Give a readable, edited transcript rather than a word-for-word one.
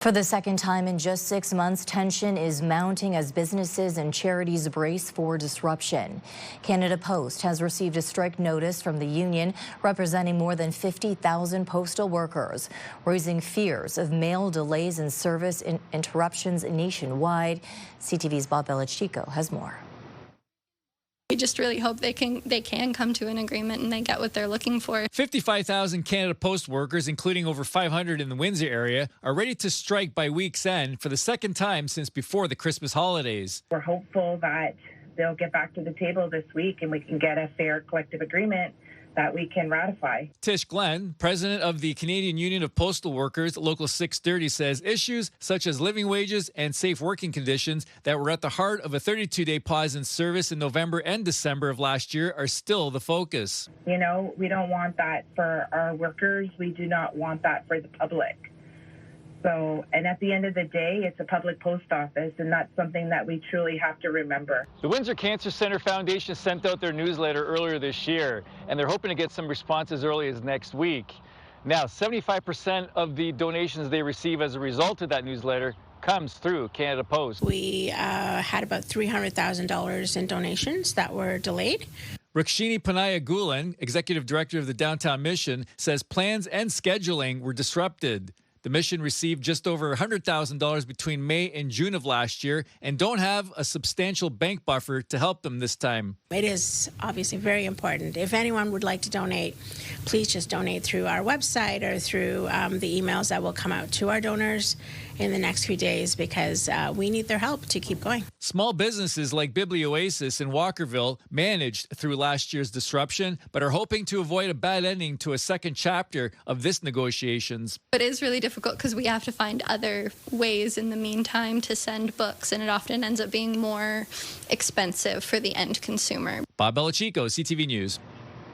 For the second time in just 6 months, tension is mounting as businesses and charities brace for disruption. Canada Post has received a strike notice from the union representing more than 50,000 postal workers, raising fears of mail delays and service interruptions nationwide. CTV's Bob Bellacicco has more. We just really hope they can come to an agreement and they get what they're looking for. 55,000 Canada Post workers, including over 500 in the Windsor area, are ready to strike by week's end for the second time since before the Christmas holidays. We're hopeful that they'll get back to the table this week and we can get a fair collective agreement that we can ratify. Tish Glenn, president of the Canadian Union of Postal Workers, Local 630, says issues such as living wages and safe working conditions that were at the heart of a 32-day pause in service in November and December of last year are still the focus. You know, we don't want that for our workers. We do not want that for the public. So, and at the end of the day, it's a public post office, and that's something that we truly have to remember. The Windsor Cancer Center Foundation sent out their newsletter earlier this year, and they're hoping to get some response as early as next week. Now, 75% of the donations they receive as a result of that newsletter comes through Canada Post. We had about $300,000 in donations that were delayed. Rakshini Panaya Gulan, executive director of the Downtown Mission, says plans and scheduling were disrupted. The mission received just over $100,000 between May and June of last year and don't have a substantial bank buffer to help them this time. It is obviously very important. If anyone would like to donate, please just donate through our website or through the emails that will come out to our donors in the next few days, because we need their help to keep going. Small businesses like Biblioasis in Walkerville managed through last year's disruption, but are hoping to avoid a bad ending to a second chapter of this negotiations. It is really difficult because we have to find other ways in the meantime to send books, and it often ends up being more expensive for the end consumer. Bob Bellacicco, CTV News.